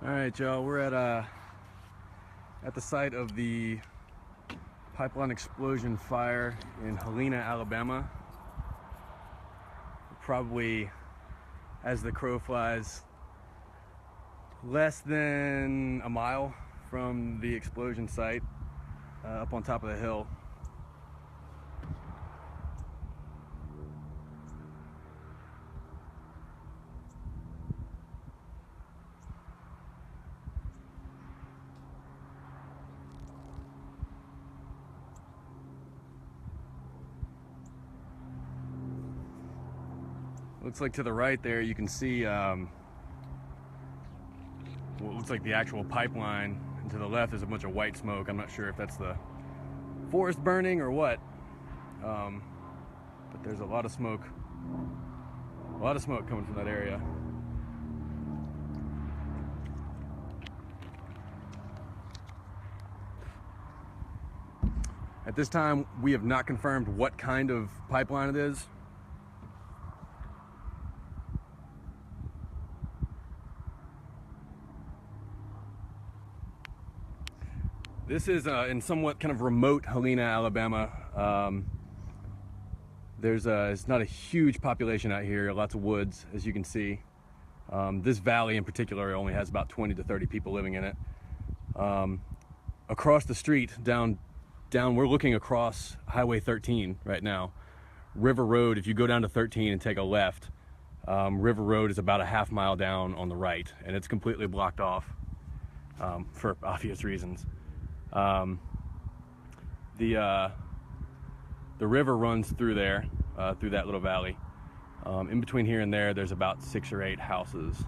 All right, y'all. We're at the site of the pipeline explosion fire in Helena, Alabama. Probably, as the crow flies, less than a mile from the explosion site, up on top of the hill. Looks like to the right there you can see what looks like the actual pipeline, and to the left is a bunch of white smoke. I'm not sure if that's the forest burning or what, but there's a lot of smoke coming from that area. At this time, we have not confirmed what kind of pipeline it is. This is in somewhat kind of remote Helena, Alabama. It's not a huge population out here, lots of woods, as you can see. This valley in particular only has about 20 to 30 people living in it. Across the street, down, we're looking across Highway 13 right now. River Road, if you go down to 13 and take a left, River Road is about a half mile down on the right, and it's completely blocked off for obvious reasons. The river runs through there, through that little valley. In between here and there, there's about 6 or 8 houses.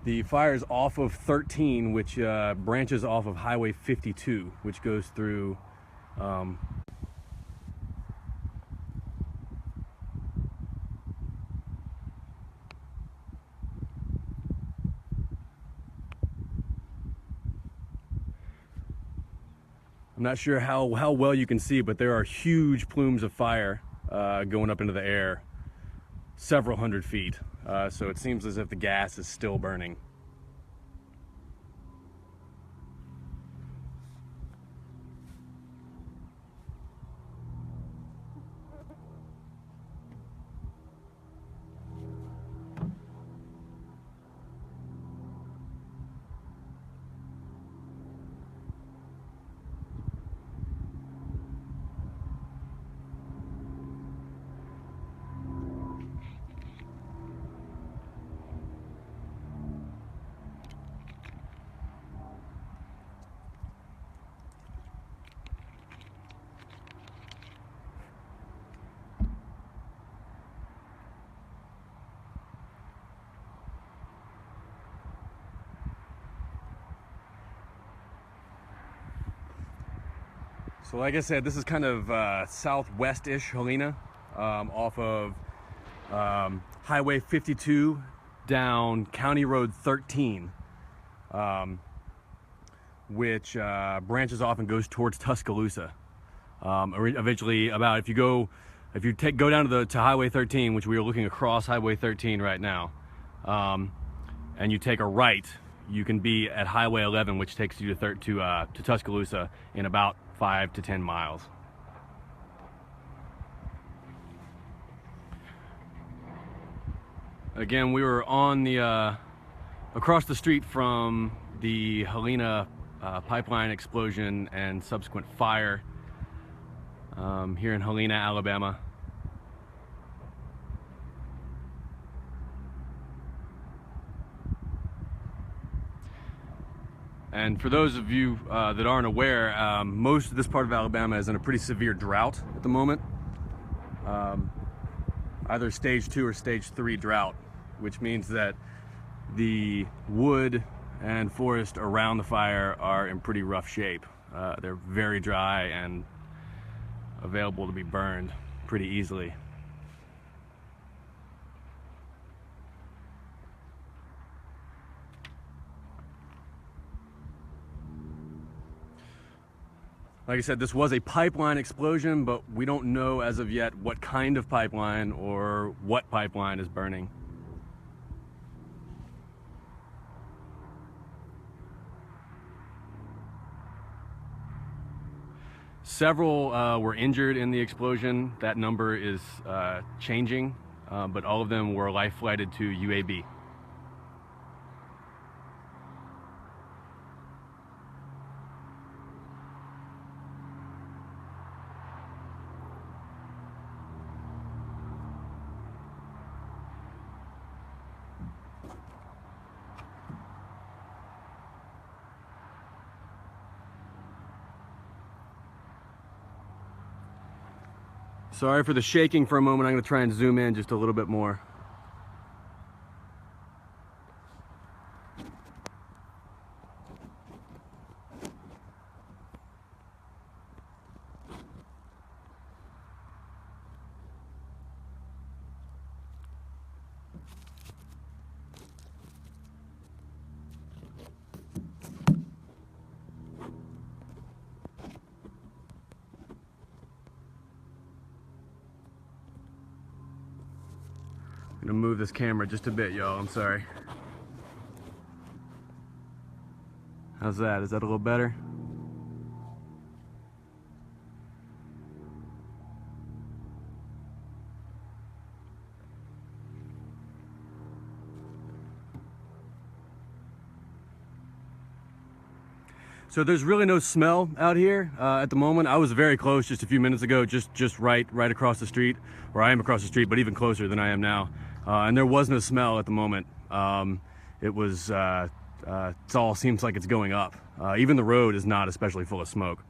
The fire's off of 13, which branches off of Highway 52, which goes through I'm not sure how well you can see, but there are huge plumes of fire going up into the air, several hundred feet. So it seems as if the gas is still burning. So like I said, this is kind of southwest-ish Helena, off of Highway 52 down County Road 13, which branches off and goes towards Tuscaloosa. Eventually, if you go down to Highway 13, which we are looking across Highway 13 right now, and you take a right, you can be at Highway 11, which takes you to Tuscaloosa in about 5 to 10 miles. Again, we were on the across the street from the Helena pipeline explosion and subsequent fire here in Helena, Alabama. And for those of you that aren't aware, most of this part of Alabama is in a pretty severe drought at the moment. Either stage 2 or stage 3 drought, which means that the wood and forest around the fire are in pretty rough shape. They're very dry and available to be burned pretty easily. Like I said, this was a pipeline explosion, but we don't know as of yet what kind of pipeline or what pipeline is burning. Several were injured in the explosion. That number is changing, but all of them were life flighted to UAB. Sorry for the shaking for a moment. I'm going to try and zoom in just a little bit more. I'm gonna move this camera just a bit, y'all. I'm sorry. How's that? Is that a little better? So there's really no smell out here at the moment. I was very close just a few minutes ago, just right across the street, or I am across the street, but even closer than I am now. And there was no smell at the moment. It all seems like it's going up. Even the road is not especially full of smoke.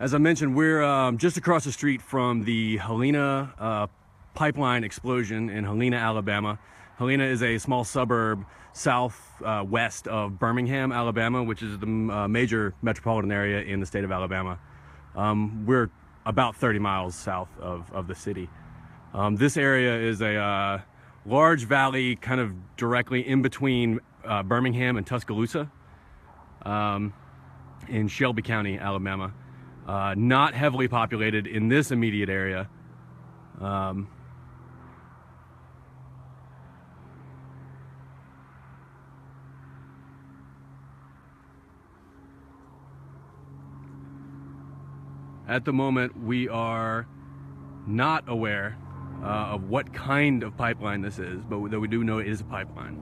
As I mentioned, we're just across the street from the Helena pipeline explosion in Helena, Alabama. Helena is a small suburb southwest of Birmingham, Alabama, which is the major metropolitan area in the state of Alabama. We're about 30 miles south of the city. This area is a large valley kind of directly in between Birmingham and Tuscaloosa in Shelby County, Alabama. Not heavily populated in this immediate area. At the moment, we are not aware of what kind of pipeline this is, but that we do know it is a pipeline.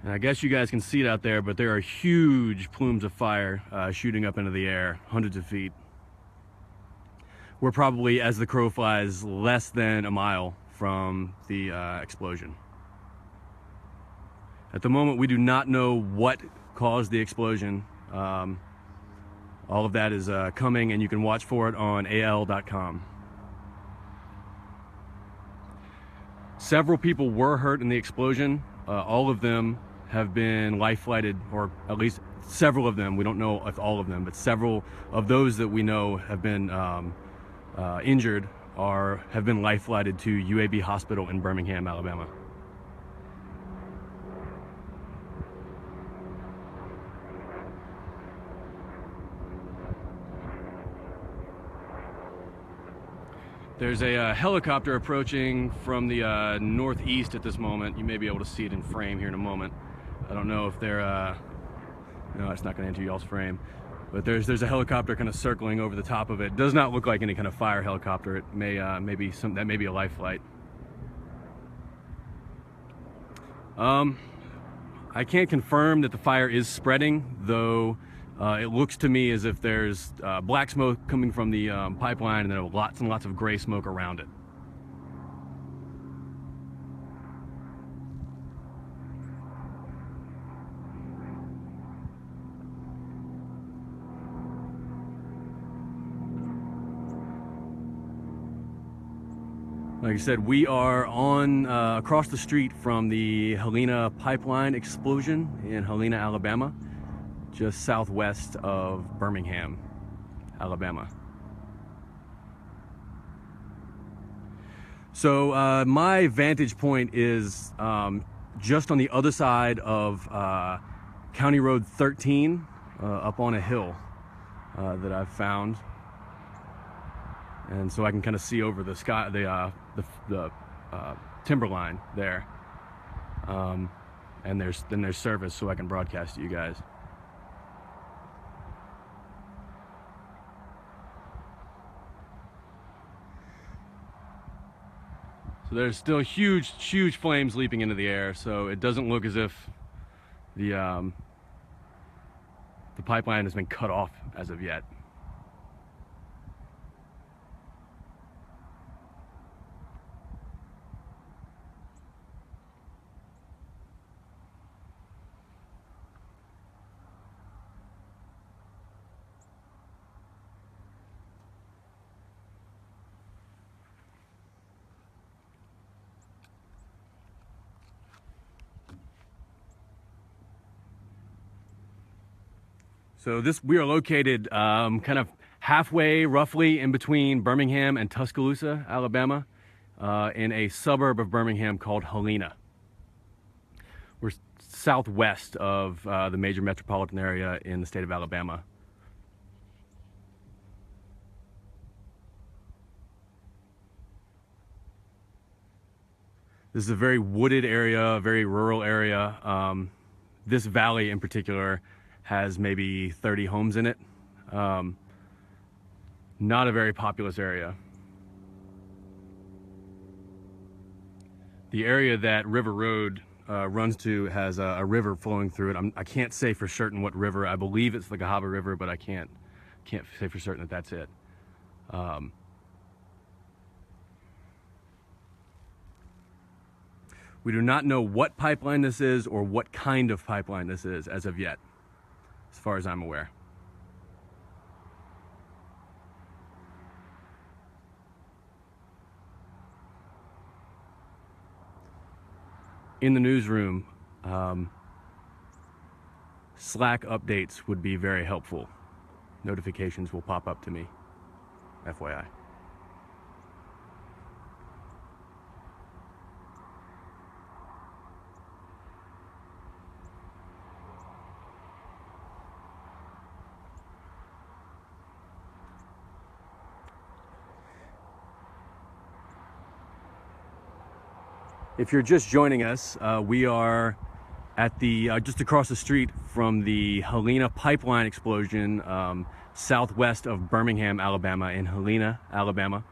And I guess you guys can see it out there, but there are huge plumes of fire shooting up into the air, hundreds of feet. We're probably, as the crow flies, less than a mile from the explosion. At the moment, we do not know what caused the explosion. All of that is coming, and you can watch for it on AL.com. Several people were hurt in the explosion. All of them have been life flighted, or at least several of them. We don't know if all of them, but several of those that we know have been injured have been life flighted to UAB Hospital in Birmingham, Alabama. There's a helicopter approaching from the northeast at this moment. You may be able to see it in frame here in a moment. I don't know if they're, no, it's not gonna enter y'all's frame. But there's a helicopter kind of circling over the top of it. Does not look like any kind of fire helicopter. It may, that may be a life flight. I can't confirm that the fire is spreading, though it looks to me as if there's black smoke coming from the pipeline, and there are lots and lots of gray smoke around it. Like I said, we are on across the street from the Helena pipeline explosion in Helena, Alabama, just southwest of Birmingham, Alabama. So my vantage point is just on the other side of County Road 13, up on a hill that I've found, and so I can kind of see over the sky, the timberline there, and there's service, so I can broadcast to you guys. So there's still huge flames leaping into the air, so it doesn't look as if the pipeline has been cut off as of yet. So we are located kind of halfway, roughly, in between Birmingham and Tuscaloosa, Alabama, in a suburb of Birmingham called Helena. We're southwest of the major metropolitan area in the state of Alabama. This is a very wooded area, a very rural area. This valley in particular has maybe 30 homes in it. Not a very populous area. The area that River Road runs to has a river flowing through it. I can't say for certain what river. I believe it's the Cahaba River, but I can't say for certain that that's it. We do not know what pipeline this is or what kind of pipeline this is as of yet, as far as I'm aware. In the newsroom, Slack updates would be very helpful. Notifications will pop up to me, FYI. If you're just joining us, we are at the just across the street from the Helena pipeline explosion, southwest of Birmingham, Alabama, in Helena, Alabama.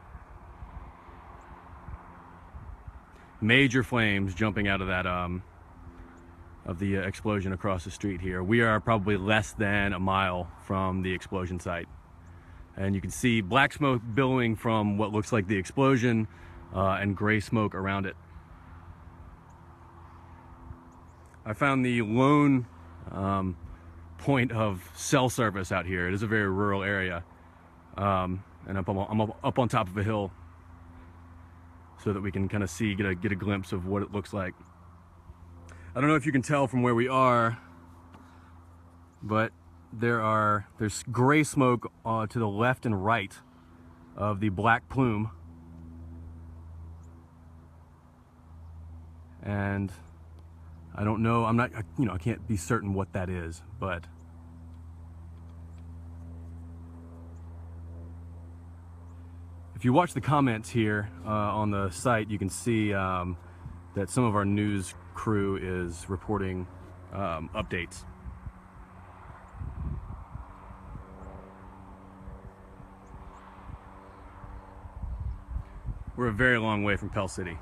Major flames jumping out of that of the explosion across the street here. We are probably less than a mile from the explosion site, and you can see black smoke billowing from what looks like the explosion, and gray smoke around it. I found the lone point of cell service out here. It is a very rural area, and I'm up on top of a hill, so that we can kind of see, get a glimpse of what it looks like. I don't know if you can tell from where we are, but there's gray smoke to the left and right of the black plume, and I don't know, I can't be certain what that is, but if you watch the comments here on the site, you can see that some of our news crew is reporting updates. We're a very long way from Pell City.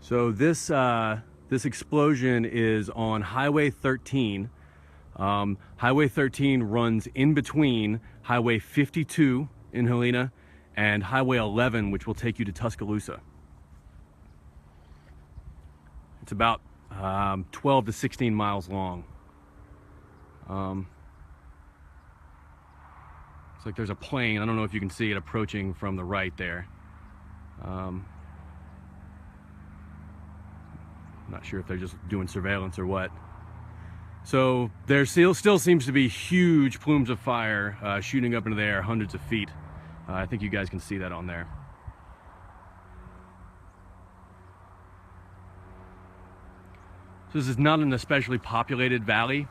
So this explosion is on Highway 13. Highway 13 runs in between Highway 52 in Helena and Highway 11, which will take you to Tuscaloosa. It's about 12 to 16 miles long. It's like there's a plane. I don't know if you can see it approaching from the right there. I'm not sure if they're just doing surveillance or what. So there still seems to be huge plumes of fire shooting up into the air, hundreds of feet. I think you guys can see that on there. So this is not an especially populated valley.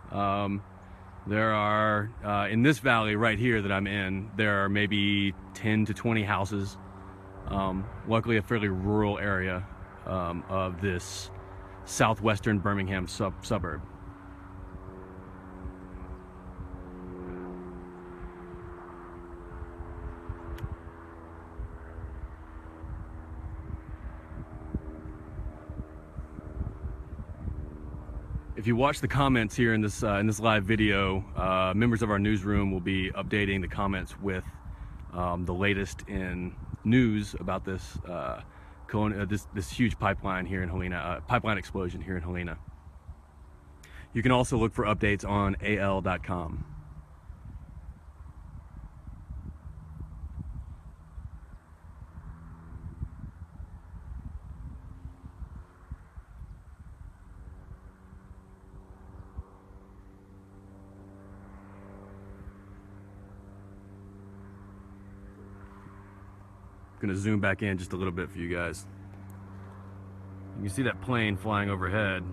There are, in this valley right here that I'm in, there are maybe 10 to 20 houses. Luckily a fairly rural area of this southwestern Birmingham suburb. If you watch the comments here in this live video, members of our newsroom will be updating the comments with the latest in news about this this huge pipeline here in Helena, pipeline explosion here in Helena. You can also look for updates on AL.com. Gonna zoom back in just a little bit for you guys. You can see that plane flying overhead.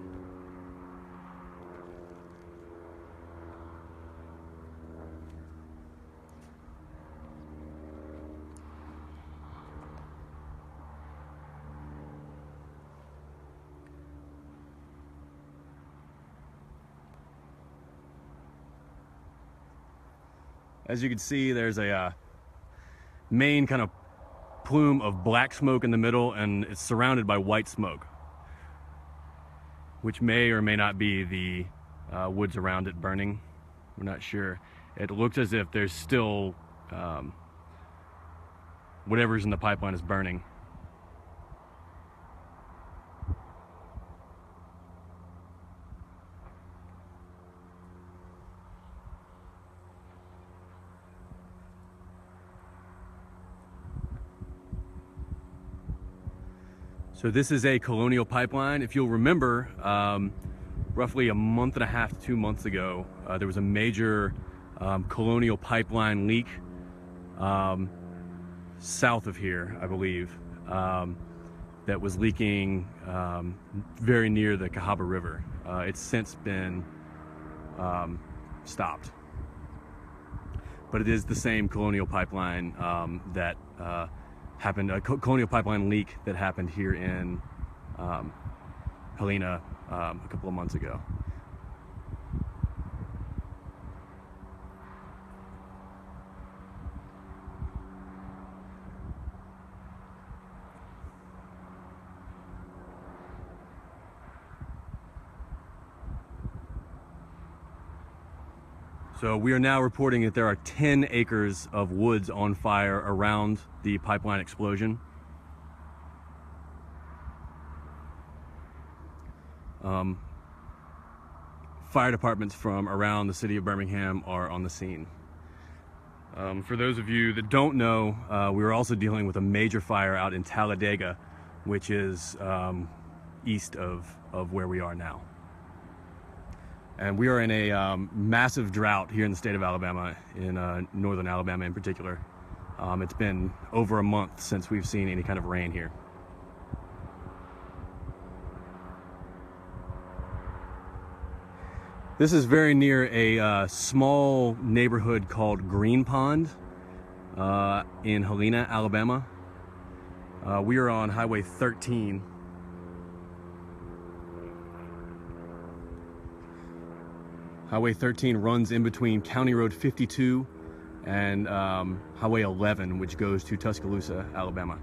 As you can see, there's a main kind of plume of black smoke in the middle, and it's surrounded by white smoke, which may or may not be the woods around it burning. We're not sure. It looks as if there's still whatever's in the pipeline is burning. So this is a Colonial pipeline. If you'll remember, roughly a month and a half to 2 months ago, there was a major Colonial pipeline leak south of here, I believe, that was leaking very near the Cahaba River. It's since been stopped. But it is the same Colonial pipeline that happened, a Colonial pipeline leak that happened here in Helena a couple of months ago. So we are now reporting that there are 10 acres of woods on fire around the pipeline explosion. Fire departments from around the city of Birmingham are on the scene. For those of you that don't know, we are also dealing with a major fire out in Talladega, which is east of where we are now. And we are in a massive drought here in the state of Alabama, in northern Alabama in particular. It's been over a month since we've seen any kind of rain here. This is very near a small neighborhood called Green Pond in Helena, Alabama. We are on Highway 13. Highway 13 runs in between County Road 52 and Highway 11, which goes to Tuscaloosa, Alabama.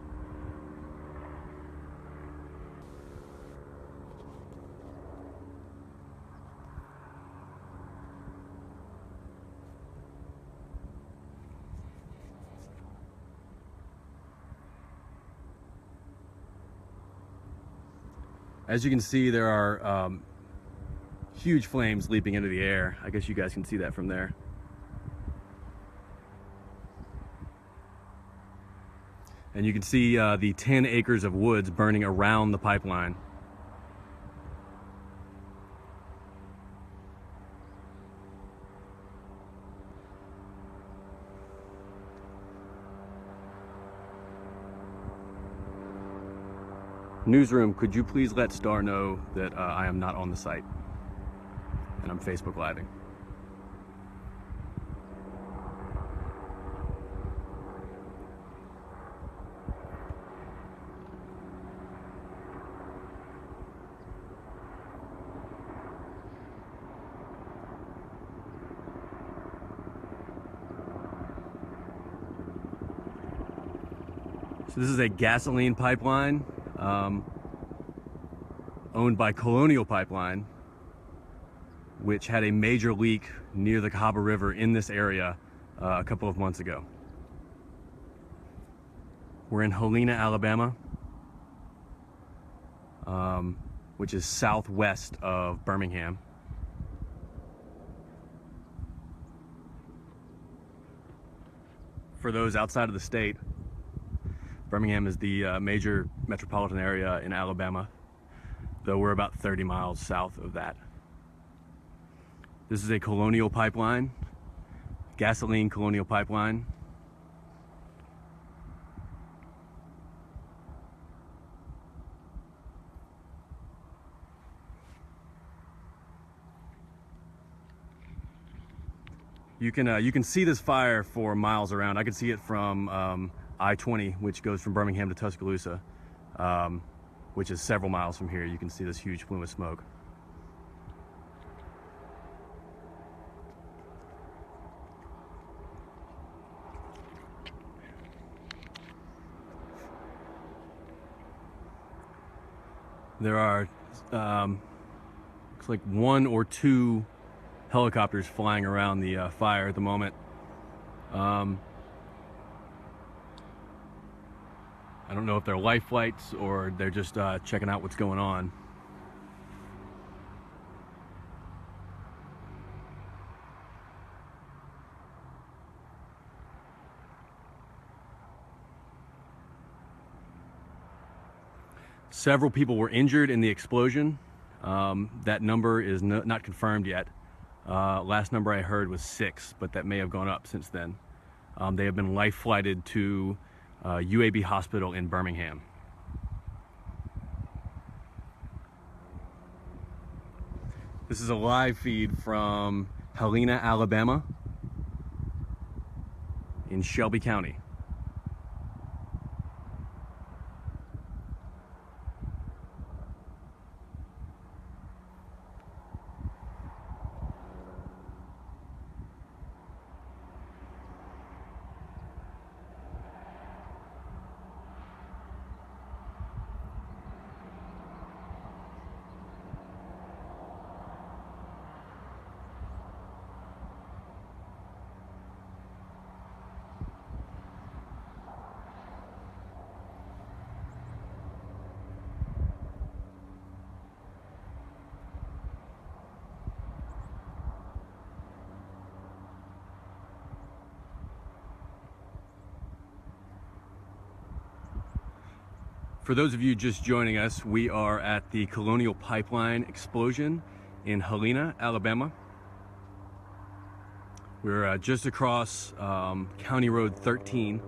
As you can see, there are huge flames leaping into the air. I guess you guys can see that from there. And you can see the 10 acres of woods burning around the pipeline. Newsroom, could you please let Star know that I am not on the site and I'm Facebook Living? So this is a gasoline pipeline owned by Colonial Pipeline, which had a major leak near the Cahaba River in this area a couple of months ago. We're in Helena, Alabama, which is southwest of Birmingham. For those outside of the state, Birmingham is the major metropolitan area in Alabama, though we're about 30 miles south of that. This is a Colonial Pipeline, gasoline Colonial Pipeline. You can see this fire for miles around. I can see it from I-20, which goes from Birmingham to Tuscaloosa, which is several miles from here. You can see this huge plume of smoke. There are, looks like 1 or 2 helicopters flying around the fire at the moment. I don't know if they're life flights or they're just checking out what's going on. Several people were injured in the explosion. That number is not confirmed yet. Last number I heard was 6, but that may have gone up since then. They have been life flighted to UAB Hospital in Birmingham. This is a live feed from Helena, Alabama, in Shelby County. For those of you just joining us, we are at the Colonial Pipeline explosion in Helena, Alabama. We're just across County Road 13.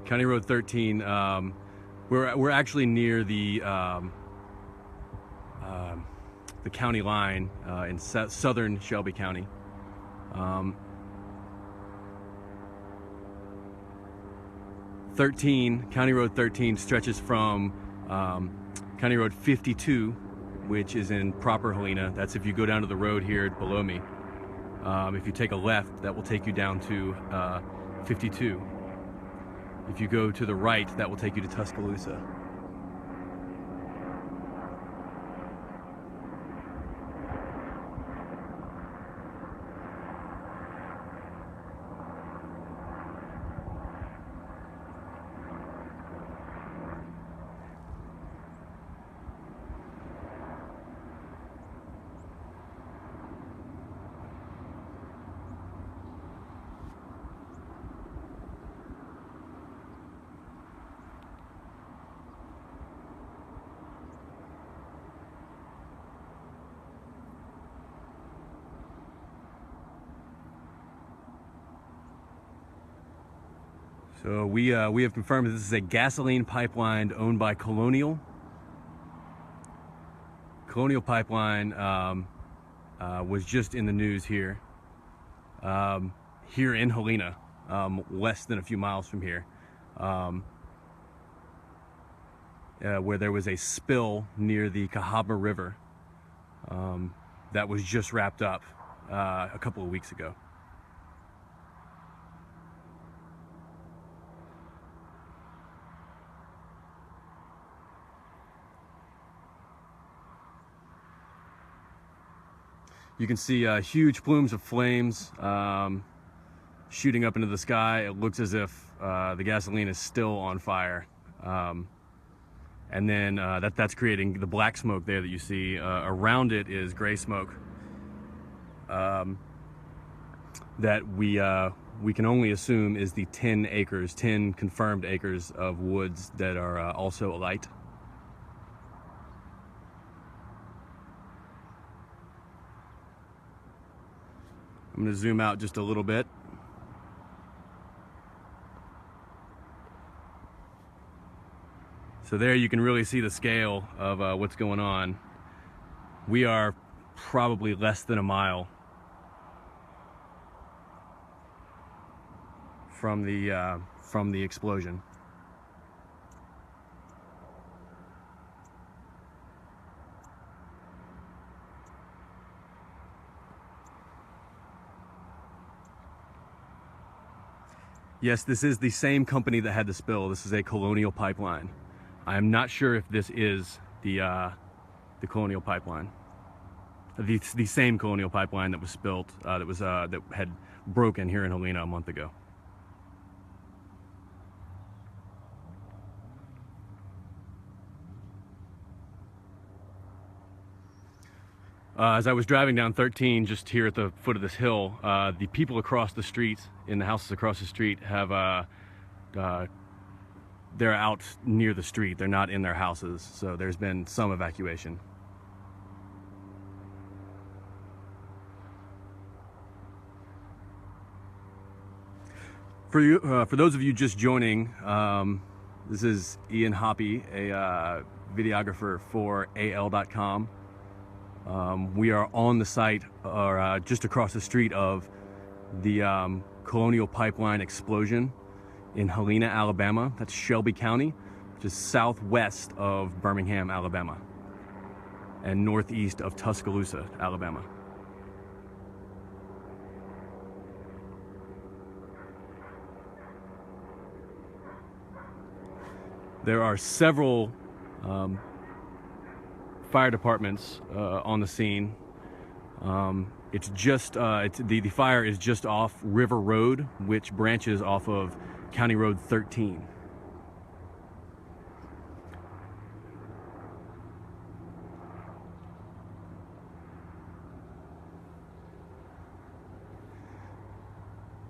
County Road 13, we're actually near the county line in southern Shelby County. County Road 13 stretches from County Road 52, which is in proper Helena. That's if you go down to the road here below me. If you take a left, that will take you down to 52. If you go to the right, that will take you to Tuscaloosa. So we have confirmed that this is a gasoline pipeline owned by Colonial. Colonial Pipeline was just in the news here, here in Helena, less than a few miles from here, where there was a spill near the Cahaba River that was just wrapped up a couple of weeks ago. You can see huge plumes of flames shooting up into the sky. It looks as if the gasoline is still on fire. And then that's creating the black smoke there that you see. Around it is gray smoke that we can only assume is the 10 confirmed acres of woods that are also alight. I'm going to zoom out just a little bit. So there you can really see the scale of what's going on. We are probably less than a mile from the explosion. Yes, this is the same company that had the spill. This is a Colonial Pipeline. I am not sure if this is the Colonial Pipeline, the same Colonial Pipeline that was spilled, that had broken here in Helena a month ago. As I was driving down 13, just here at the foot of this hill, the people across the street, in the houses across the street, have they're out near the street. They're not in their houses, so there's been some evacuation. For you, for those of you just joining, this is Ian Hoppy, a videographer for AL.com. We are on the site, or just across the street of the Colonial Pipeline explosion in Helena, Alabama. That's Shelby County, which is southwest of Birmingham, Alabama, and northeast of Tuscaloosa, Alabama. There are several fire departments on the scene. It's just the fire is just off River Road, which branches off of County Road 13.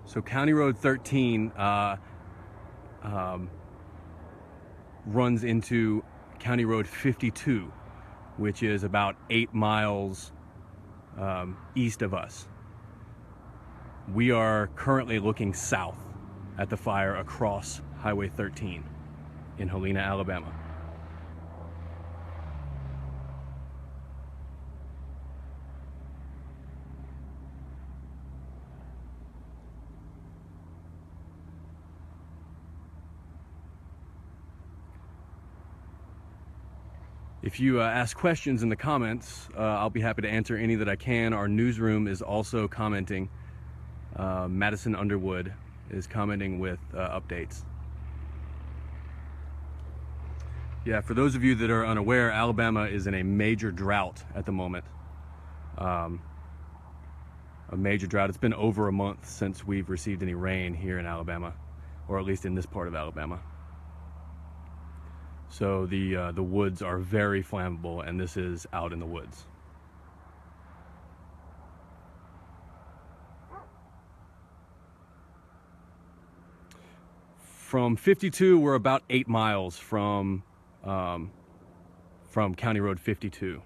So County Road 13 runs into County Road 52, which is about 8 miles east of us. We are currently looking south at the fire across Highway 13 in Helena, Alabama. If you ask questions in the comments, I'll be happy to answer any that I can. Our newsroom is also commenting. Madison Underwood is commenting with updates. Yeah, for those of you that are unaware, Alabama is in a major drought at the moment. A major drought. It's been over a month since we've received any rain here in Alabama, or at least in this part of Alabama. So the woods are very flammable, and this is out in the woods. From 52, we're about 8 miles from County Road 52.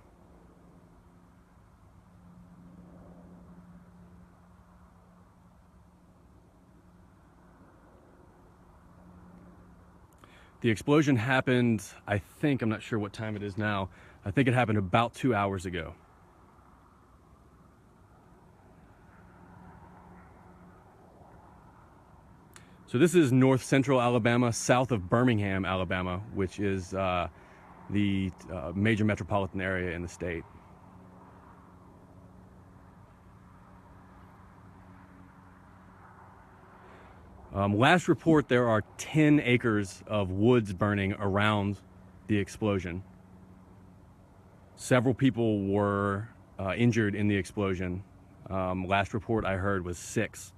The explosion happened, I think, I'm not sure what time it is now, I think it happened about 2 hours ago. So this is north central Alabama, south of Birmingham, Alabama, which is the major metropolitan area in the state. Last report, there are 10 acres of woods burning around the explosion. Several people were injured in the explosion. Last report I heard was 6.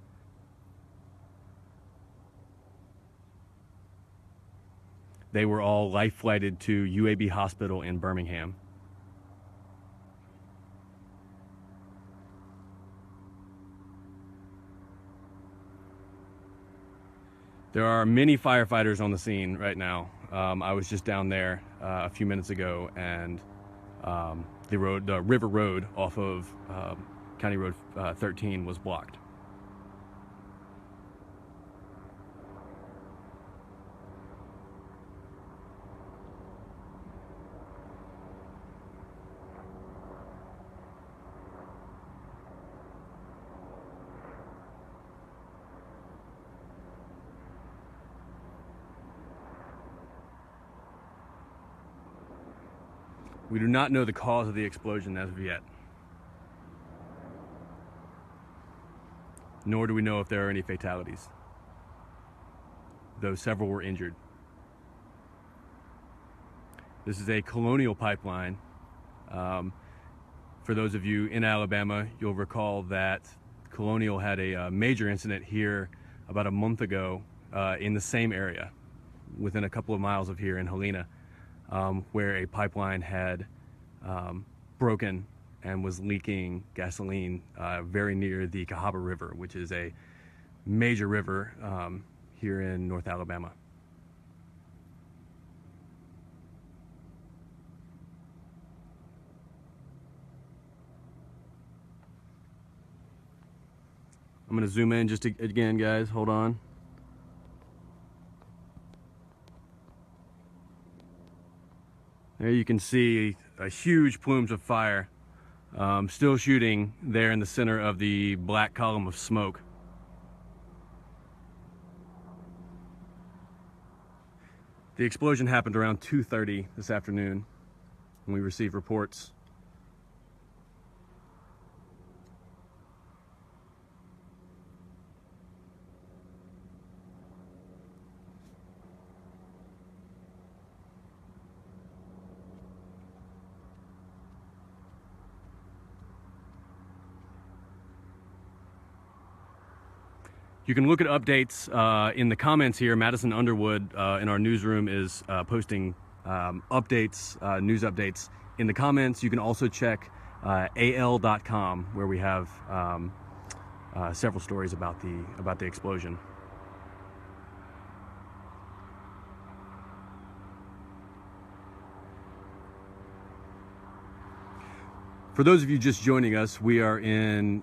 They were all life-flighted to UAB Hospital in Birmingham. There are many firefighters on the scene right now. I was just down there a few minutes ago, and the river road off of County Road 13 was blocked. We do not know the cause of the explosion as of yet. Nor do we know if there are any fatalities, though several were injured. This is a Colonial pipeline. For those of you in Alabama, you'll recall that Colonial had a major incident here about a month ago in the same area, within a couple of miles of here in Helena. Where a pipeline had broken and was leaking gasoline very near the Cahaba River, which is a major river here in North Alabama. I'm going to zoom in just again, guys. Hold on. There you can see a huge plumes of fire still shooting there in the center of the black column of smoke. The explosion happened around 2:30 this afternoon when we received reports. You can look at updates in the comments here. Madison Underwood in our newsroom is posting updates, news updates in the comments. You can also check al.com, where we have several stories about the explosion. For those of you just joining us, we are in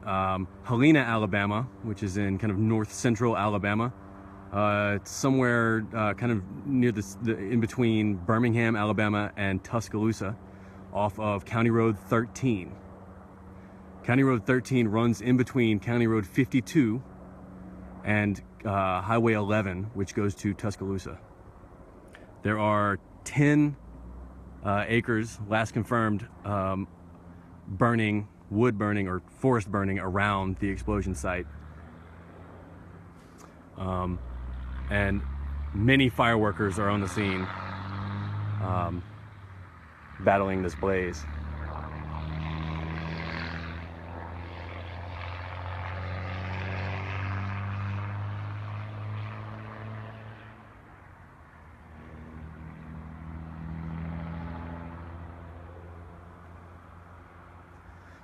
Helena, Alabama, which is in kind of north central Alabama. It's somewhere kind of near in between Birmingham, Alabama and Tuscaloosa, off of County Road 13. County Road 13 runs in between County Road 52 and Highway 11, which goes to Tuscaloosa. There are 10 acres, last confirmed, wood burning or forest burning around the explosion site. And many fireworkers are on the scene battling this blaze.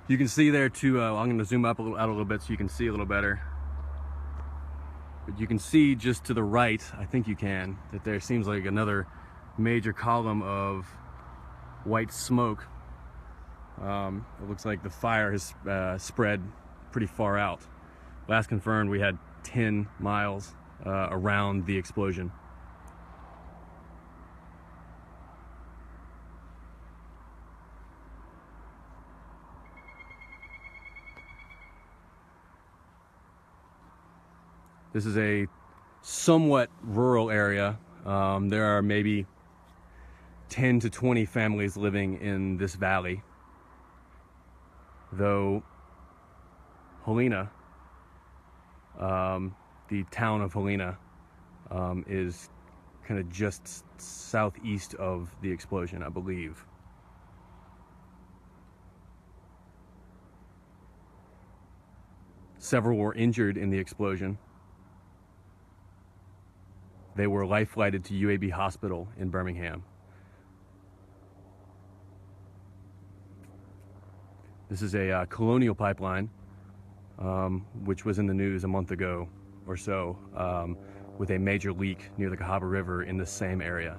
You can see there too, I'm going to zoom up out a little bit so you can see a little better. But you can see just to the right, I think you can, that there seems like another major column of white smoke. It looks like the fire has spread pretty far out. Last confirmed, we had 10 miles around the explosion. This is a somewhat rural area. There are maybe 10 to 20 families living in this valley, though Helena, the town of Helena, is kind of just southeast of the explosion, I believe. Several were injured in the explosion. They were life flighted to UAB Hospital in Birmingham. This is a Colonial Pipeline, which was in the news a month ago or so, with a major leak near the Cahaba River in the same area.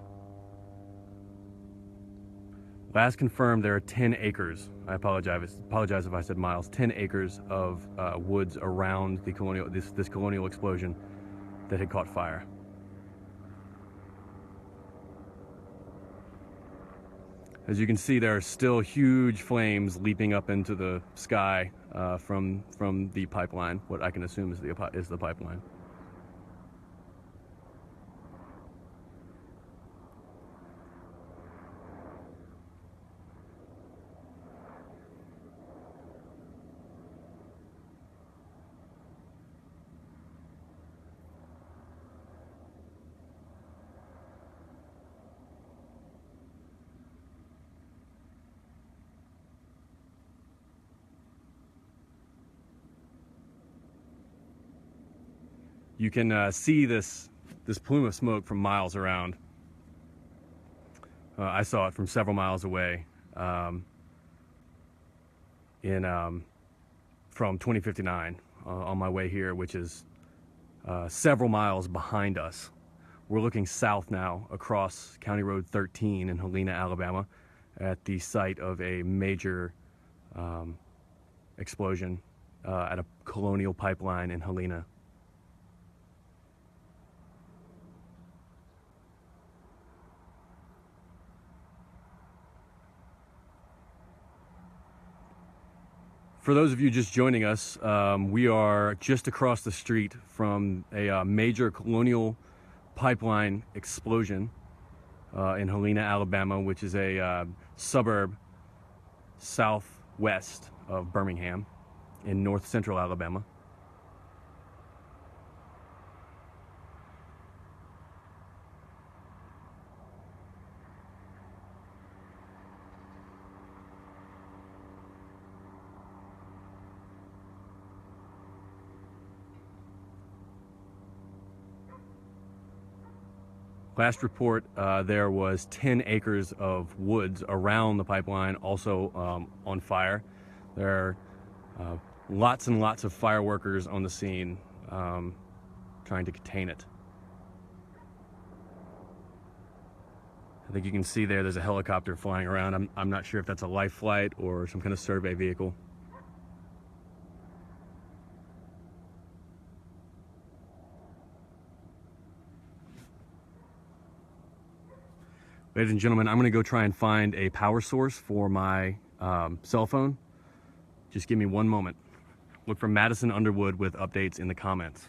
Last confirmed, there are 10 acres. I apologize if I said miles. 10 acres of woods around the this Colonial explosion that had caught fire. As you can see, there are still huge flames leaping up into the sky from the pipeline, what I can assume is the pipeline. You can see this plume of smoke from miles around. I saw it from several miles away from 2059 on my way here, which is several miles behind us. We're looking south now across County Road 13 in Helena, Alabama, at the site of a major explosion at a Colonial Pipeline in Helena. For those of you just joining us, we are just across the street from a major Colonial Pipeline explosion in Helena, Alabama, which is a suburb southwest of Birmingham in north central Alabama. Last report, there was 10 acres of woods around the pipeline also on fire. There are lots and lots of fire workers on the scene trying to contain it. I think you can see there's a helicopter flying around. I'm not sure if that's a life flight or some kind of survey vehicle. Ladies and gentlemen, I'm going to go try and find a power source for my cell phone. Just give me one moment. Look for Madison Underwood with updates in the comments.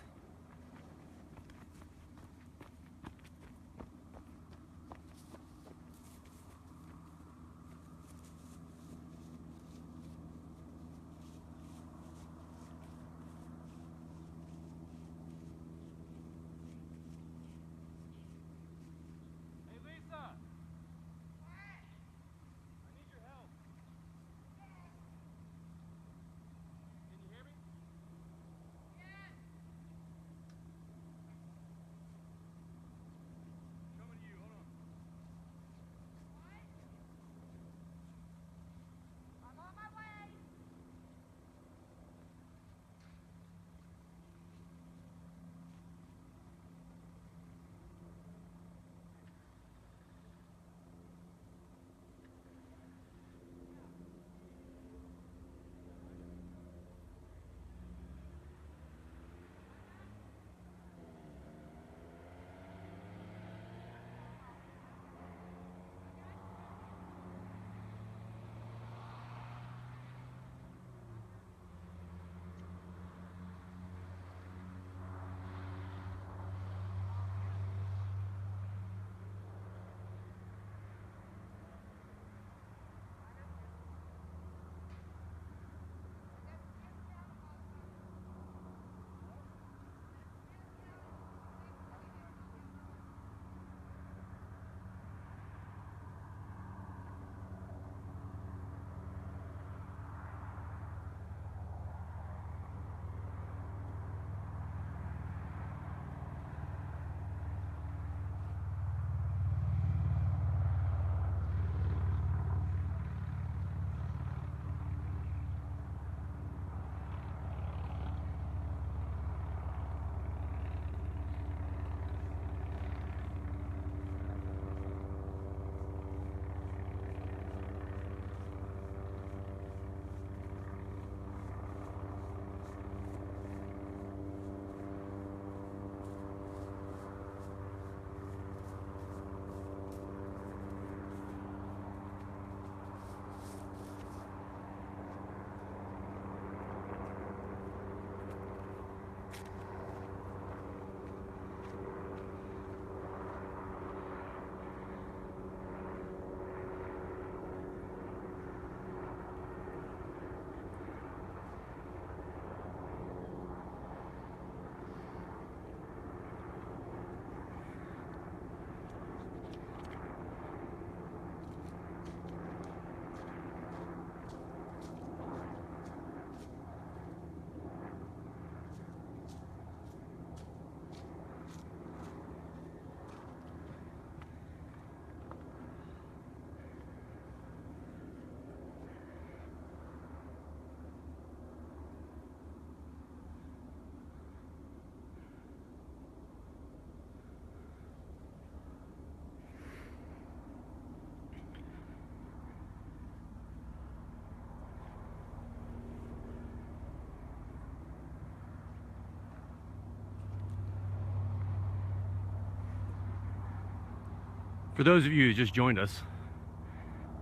For those of you who just joined us,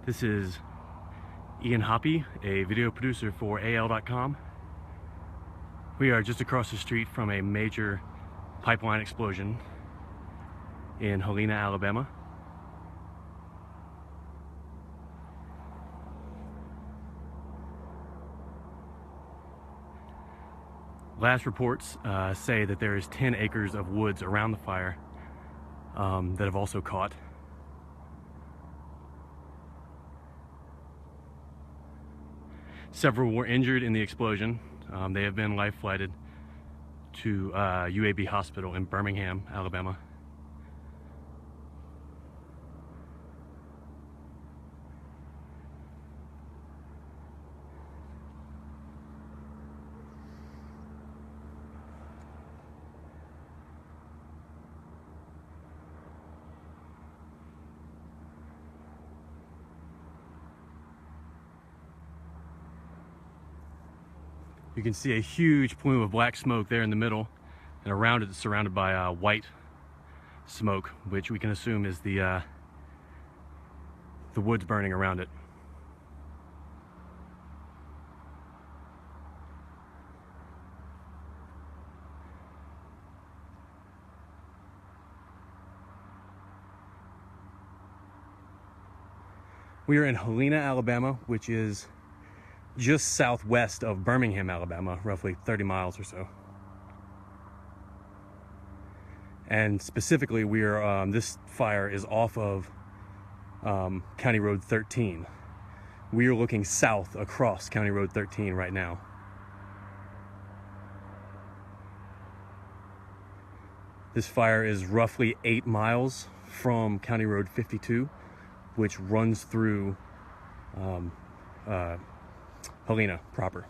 this is Ian Hoppy, a video producer for AL.com. We are just across the street from a major pipeline explosion in Helena, Alabama. Last reports say that there is 10 acres of woods around the fire that have also caught. Several were injured in the explosion. They have been life flighted to UAB Hospital in Birmingham, Alabama. You can see a huge plume of black smoke there in the middle, and around it it's surrounded by white smoke, which we can assume is the woods burning around it. We are in Helena, Alabama, which is just southwest of Birmingham, Alabama, roughly 30 miles or so. And specifically, we are this fire is off of County Road 13. We are looking south across County Road 13 right now. This fire is roughly 8 miles from County Road 52, which runs through Helena proper.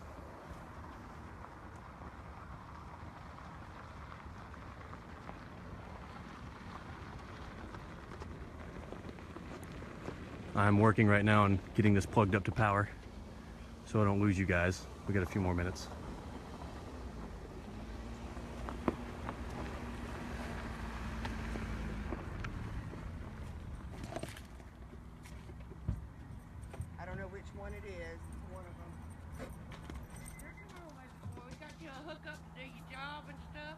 I'm working right now on getting this plugged up to power so I don't lose you guys. We got a few more minutes. I don't know which one it is. It's one of them. We got you a hookup to do your job and stuff.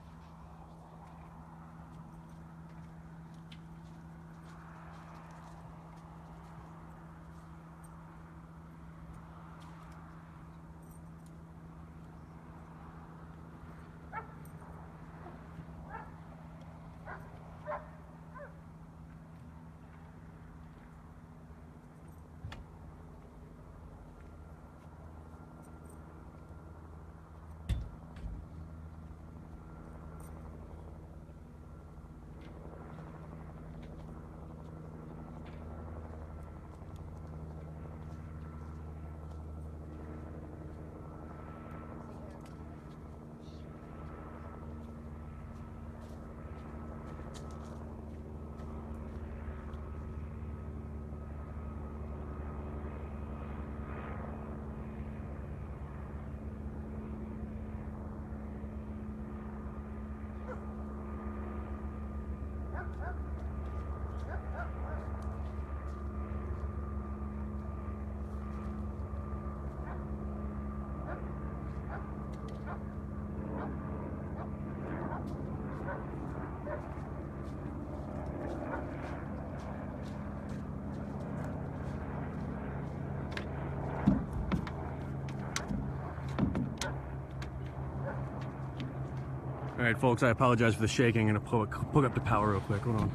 All right, folks, I apologize for the shaking. I'm gonna plug up the power real quick. Hold on.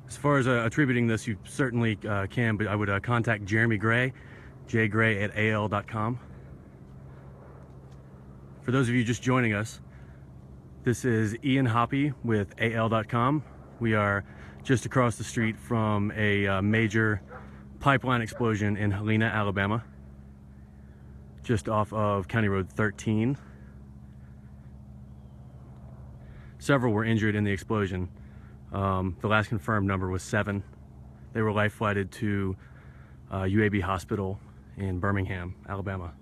As far as attributing this, you certainly can, but I would contact Jeremy Gray, jgray@al.com. For those of you just joining us, this is Ian Hoppy with AL.com. We are just across the street from a major pipeline explosion in Helena, Alabama, just off of County Road 13. Several were injured in the explosion. The last confirmed number was 7. They were life flighted to UAB Hospital in Birmingham, Alabama.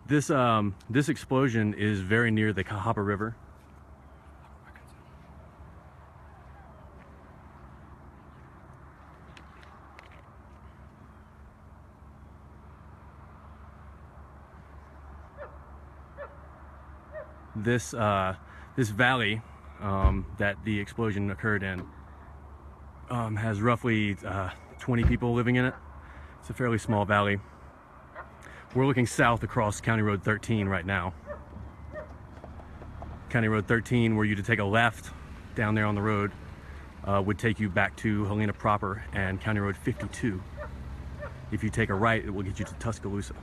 This explosion is very near the Cahaba River. This valley that the explosion occurred in has roughly 20 people living in it. It's a fairly small valley. We're looking south across County Road 13 right now. County Road 13, were you to take a left down there on the road, would take you back to Helena proper, and County Road 52. If you take a right, it will get you to Tuscaloosa.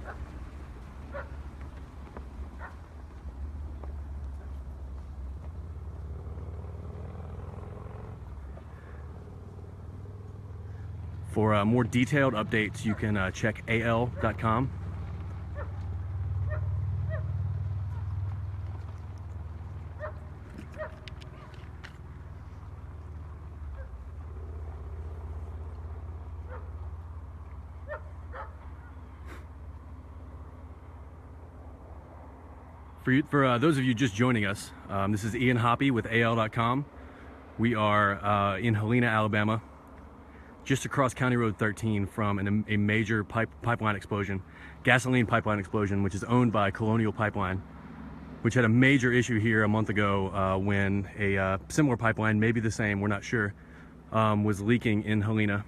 For more detailed updates, you can check al.com. For those of you just joining us, this is Ian Hoppy with al.com. We are in Helena, Alabama, just across County Road 13 from a major pipeline explosion, gasoline pipeline explosion, which is owned by Colonial Pipeline, which had a major issue here a month ago when a similar pipeline, maybe the same, we're not sure, was leaking in Helena.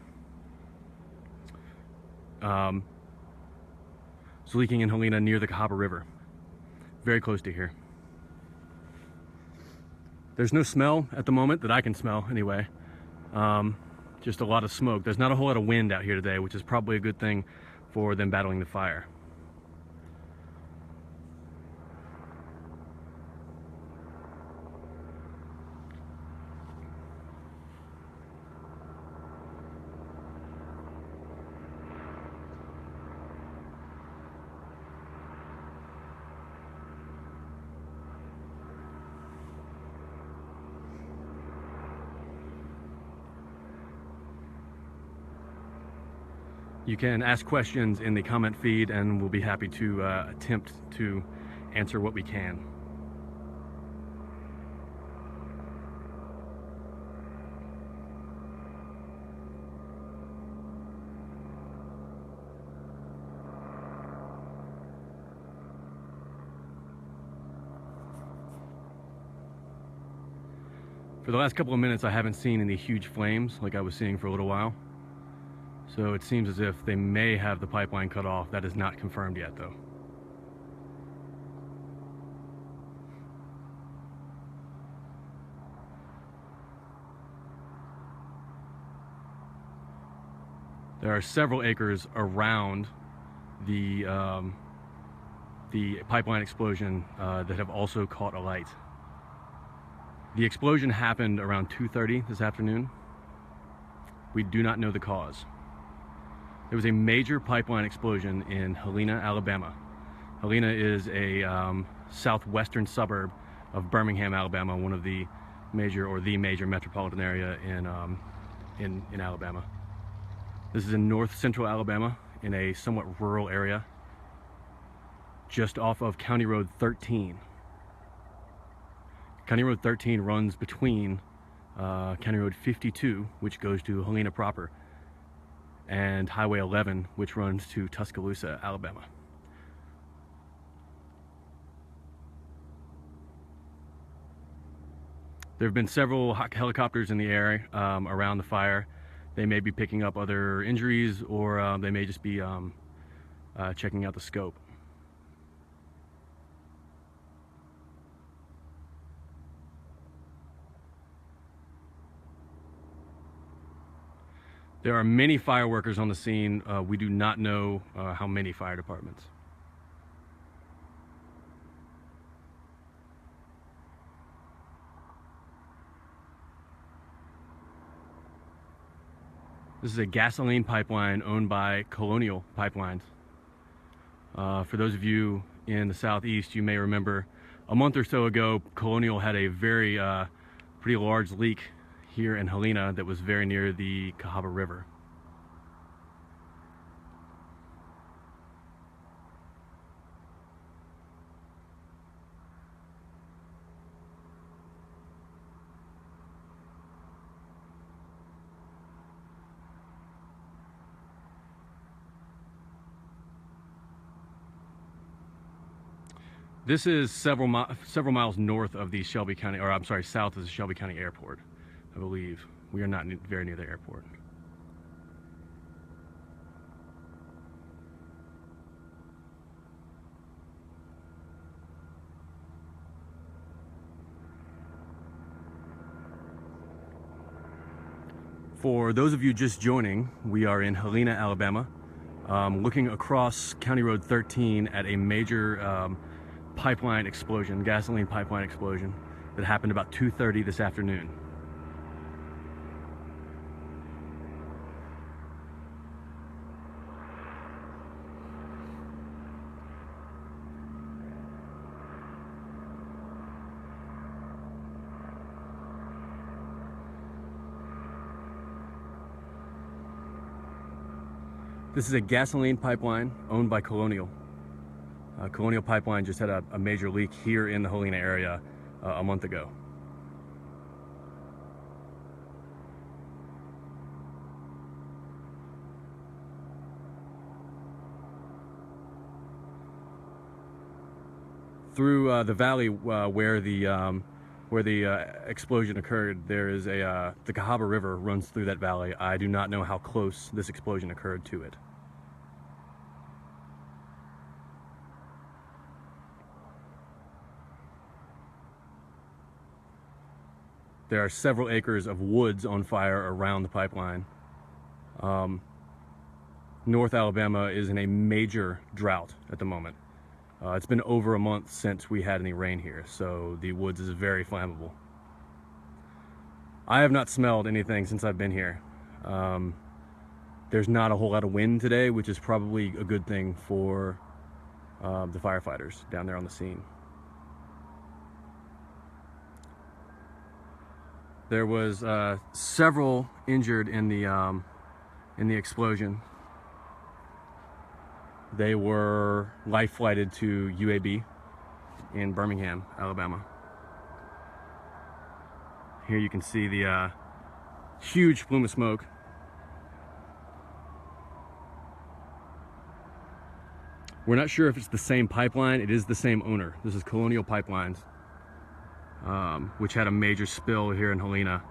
Was leaking in Helena near the Cahaba River, very close to here. There's no smell at the moment that I can smell anyway. Just a lot of smoke. There's not a whole lot of wind out here today, which is probably a good thing for them battling the fire. You can ask questions in the comment feed, and we'll be happy to attempt to answer what we can. For the last couple of minutes, I haven't seen any huge flames like I was seeing for a little while. So it seems as if they may have the pipeline cut off. That is not confirmed yet, though. There are several acres around the pipeline explosion that have also caught alight. The explosion happened around 2:30 this afternoon. We do not know the cause. There was a major pipeline explosion in Helena, Alabama. Helena is a southwestern suburb of Birmingham, Alabama, one of the major, or the major metropolitan area in Alabama. This is in north central Alabama, in a somewhat rural area, just off of County Road 13. County Road 13 runs between County Road 52, which goes to Helena proper, and Highway 11, which runs to Tuscaloosa, Alabama. There have been several helicopters in the air around the fire. They may be picking up other injuries, or they may just be checking out the scope. There are many fire workers on the scene. We do not know how many fire departments. This is a gasoline pipeline owned by Colonial Pipelines. For those of you in the southeast, you may remember a month or so ago, Colonial had a very pretty large leak here in Helena that was very near the Cahaba River. This is several miles north of the Shelby County, or I'm sorry, south of the Shelby County Airport, I believe. We are not very near the airport. For those of you just joining, we are in Helena, Alabama, looking across County Road 13 at a major pipeline explosion, gasoline pipeline explosion that happened about 2:30 this afternoon. This is a gasoline pipeline owned by Colonial. Colonial Pipeline just had a major leak here in the Helena area a month ago. Through the valley where the explosion occurred, there is the Cahaba River runs through that valley. I do not know how close this explosion occurred to it. There are several acres of woods on fire around the pipeline. North Alabama is in a major drought at the moment. It's been over a month since we had any rain here, so the woods is very flammable. I have not smelled anything since I've been here. There's not a whole lot of wind today, which is probably a good thing for the firefighters down there on the scene. There was several injured in the explosion. They were life flighted to UAB in Birmingham, Alabama. Here you can see the huge plume of smoke. We're not sure if it's the same pipeline. It is the same owner. This is Colonial Pipelines, which had a major spill here in Helena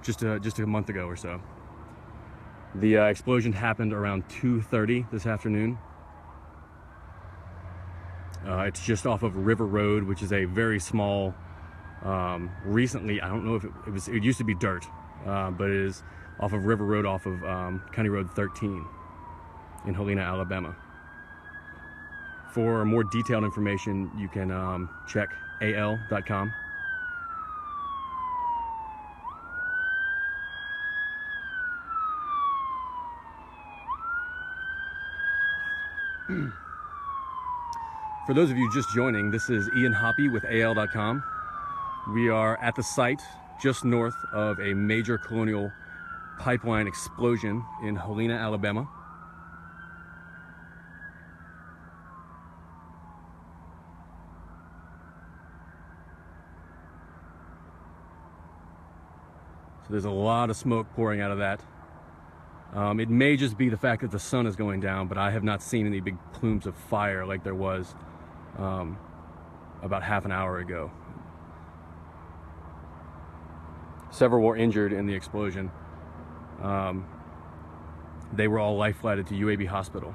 just a month ago or so. The explosion happened around 2:30 this afternoon. It's just off of River Road, which is a very small, recently, I don't know if it used to be dirt, but it is off of River Road, off of County Road 13 in Helena, Alabama. For more detailed information, you can check al.com. For those of you just joining, this is Ian Hoppy with al.com. We are at the site just north of a major Colonial pipeline explosion in Helena, Alabama. So there's a lot of smoke pouring out of that. It may just be the fact that the sun is going down, but I have not seen any big plumes of fire like there was about half an hour ago. Several were injured in the explosion. They were all life flighted to UAB Hospital.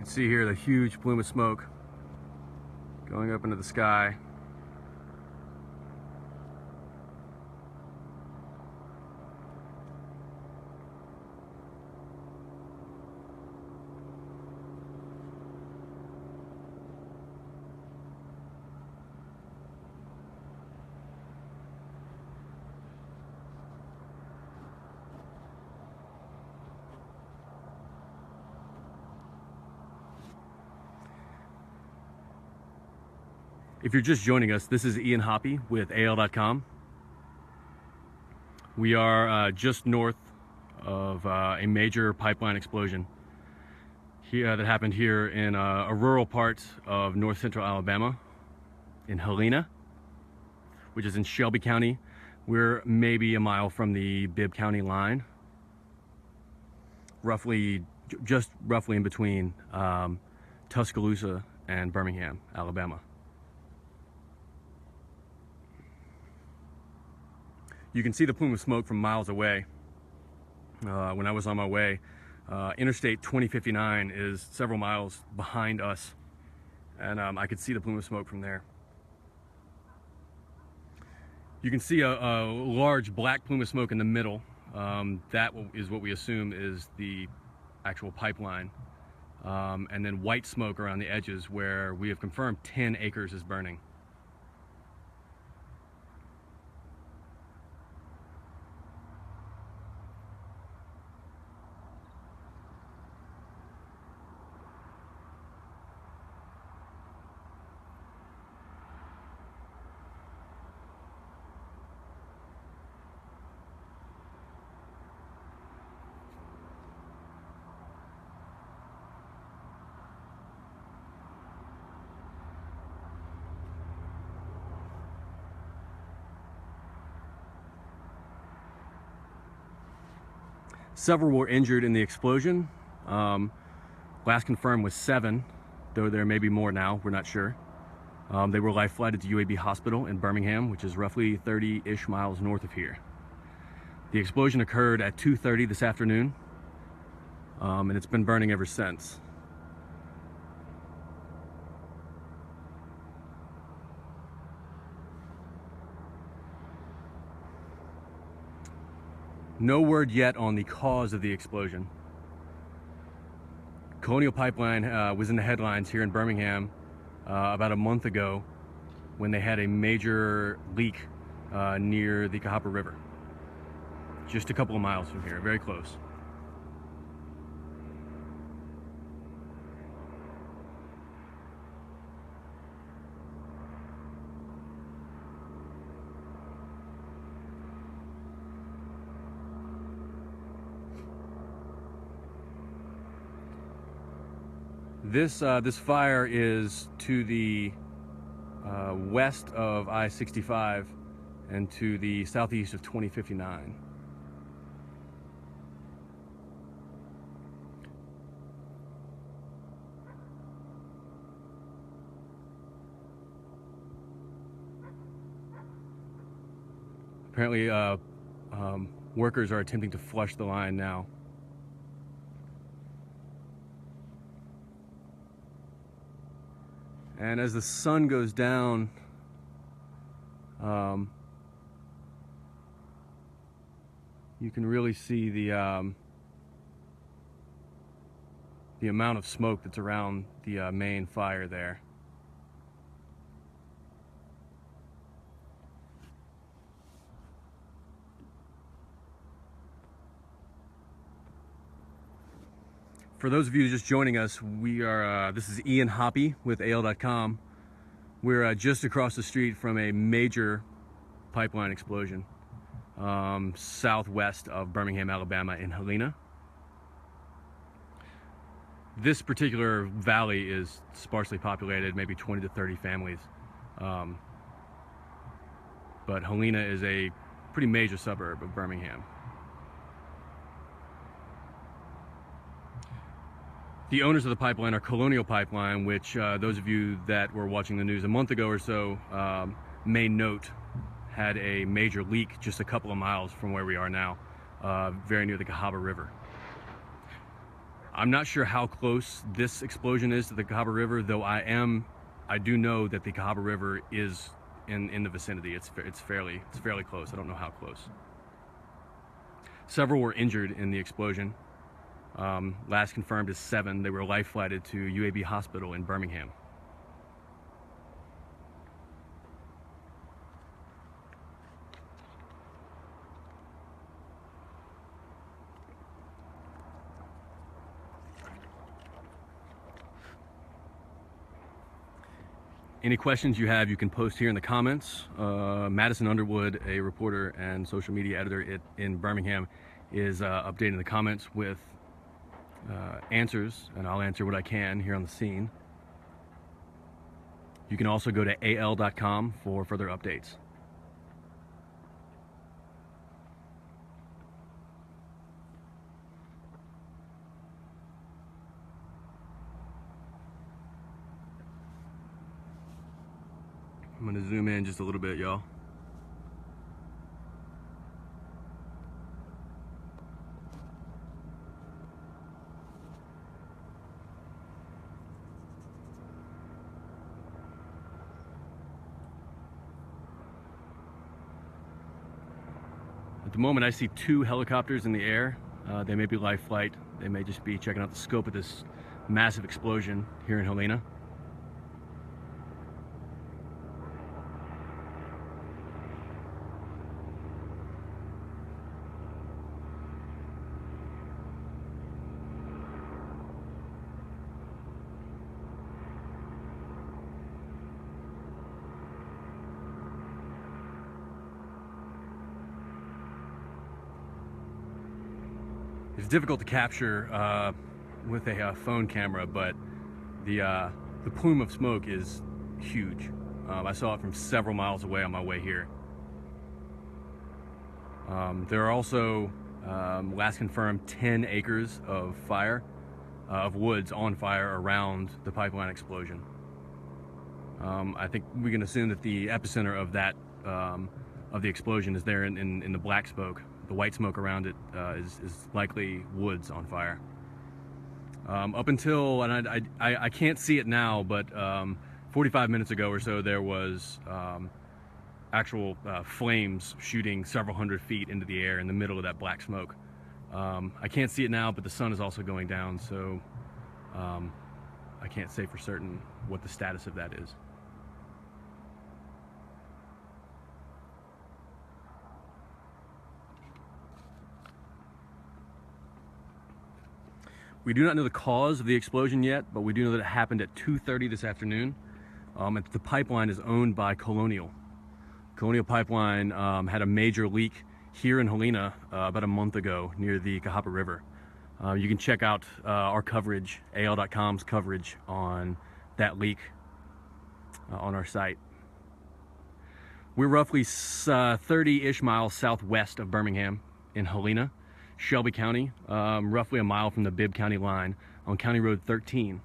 can see here the huge plume of smoke going up into the sky. If you're just joining us, this is Ian Hoppy with AL.com. We are just north of a major pipeline explosion here that happened here in a rural part of north central Alabama in Helena, which is in Shelby County. We're maybe a mile from the Bibb County line, just roughly in between Tuscaloosa and Birmingham, Alabama. You can see the plume of smoke from miles away. When I was on my way, Interstate 2059 is several miles behind us, and I could see the plume of smoke from there. You can see a large black plume of smoke in the middle. That is what we assume is the actual pipeline. And then white smoke around the edges where we have confirmed 10 acres is burning. Several were injured in the explosion. Last confirmed was 7, though there may be more now, we're not sure. They were life flighted to UAB Hospital in Birmingham, which is roughly 30-ish miles north of here. The explosion occurred at 2:30 this afternoon, and it's been burning ever since. No word yet on the cause of the explosion. Colonial Pipeline was in the headlines here in Birmingham about a month ago when they had a major leak near the Cahaba River. Just a couple of miles from here, very close. This fire is to the west of I-65 and to the southeast of 2059. Apparently, workers are attempting to flush the line now. And as the sun goes down, you can really see the amount of smoke that's around the main fire there. For those of you just joining us, we are, this is Ian Hoppy with AL.com. We're just across the street from a major pipeline explosion southwest of Birmingham, Alabama in Helena. This particular valley is sparsely populated, maybe 20 to 30 families. But Helena is a pretty major suburb of Birmingham. The owners of the pipeline are Colonial Pipeline, which those of you that were watching the news a month ago or so may note had a major leak just a couple of miles from where we are now, very near the Cahaba River. I'm not sure how close this explosion is to the Cahaba River, though I do know that the Cahaba River is in the vicinity. It's fairly close. I don't know how close. Several were injured in the explosion. Last confirmed is 7. They were life flighted to UAB Hospital in Birmingham. Any questions you have, you can post here in the comments. Madison Underwood, a reporter and social media editor in Birmingham, is updating the comments with answers, and I'll answer what I can here on the scene. You can also go to al.com for further updates. I'm going to zoom in just a little bit, y'all. At the moment, I see 2 helicopters in the air. They may be life flight. They may just be checking out the scope of this massive explosion here in Helena. It's difficult to capture with a phone camera, but the plume of smoke is huge. I saw it from several miles away on my way here. There are also, last confirmed, 10 acres of fire, of woods on fire around the pipeline explosion. I think we can assume that the epicenter of that, of the explosion is there in the black smoke. The white smoke around it is likely woods on fire. Up until, and I can't see it now, but 45 minutes ago or so, there was actual flames shooting several hundred feet into the air in the middle of that black smoke. I can't see it now, but the sun is also going down, so I can't say for certain what the status of that is. We do not know the cause of the explosion yet, but we do know that it happened at 2:30 this afternoon. And the pipeline is owned by Colonial. Colonial Pipeline had a major leak here in Helena about a month ago near the Cahaba River. You can check out our coverage, al.com's coverage on that leak on our site. We're roughly 30-ish miles southwest of Birmingham in Helena, Shelby County, roughly a mile from the Bibb County line on County Road 13.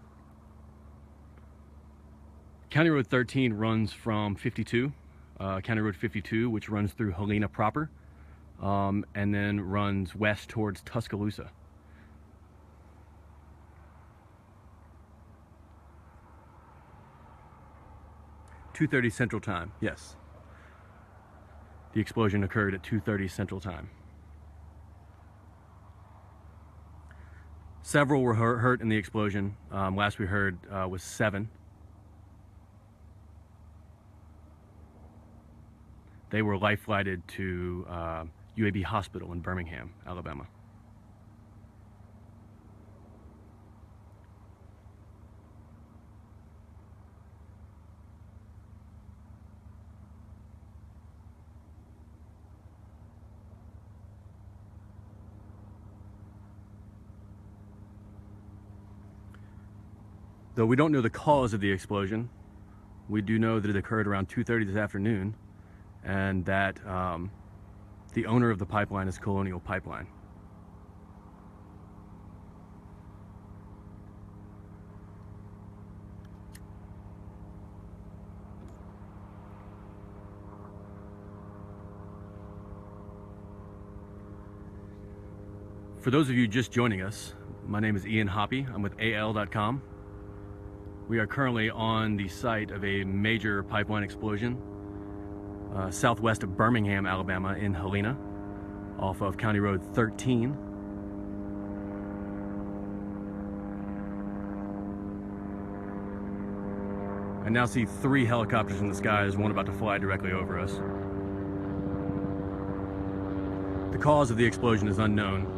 County Road 13 runs from 52, County Road 52, which runs through Helena proper, and then runs west towards Tuscaloosa. (2:30 Central Time), yes. The explosion occurred at 2:30 Central Time. Several were hurt in the explosion. Last we heard was 7. They were life flighted to UAB Hospital in Birmingham, Alabama. Though we don't know the cause of the explosion, we do know that it occurred around 2:30 this afternoon, and that the owner of the pipeline is Colonial Pipeline. For those of you just joining us, My name is Ian Hoppy. I'm with AL.com. We are currently on the site of a major pipeline explosion southwest of Birmingham, Alabama, in Helena, off of County Road 13. I now see 3 helicopters in the sky. There's one about to fly directly over us. The cause of the explosion is unknown.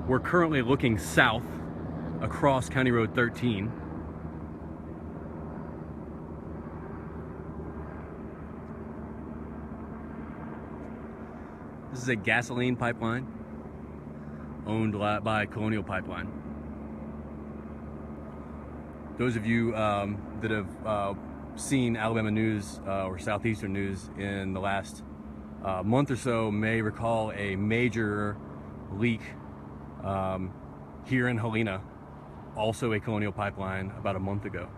We're currently looking south across County Road 13. This is a gasoline pipeline owned by Colonial Pipeline. Those of you that have seen Alabama news or Southeastern news in the last month or so may recall a major leak here in Helena, also a Colonial Pipeline, about a month ago.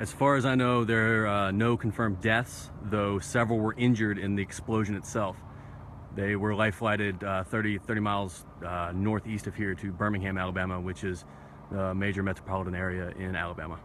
As far as I know, there are no confirmed deaths, though several were injured in the explosion itself. They were life flighted 30 miles northeast of here to Birmingham, Alabama, which is the major metropolitan area in Alabama.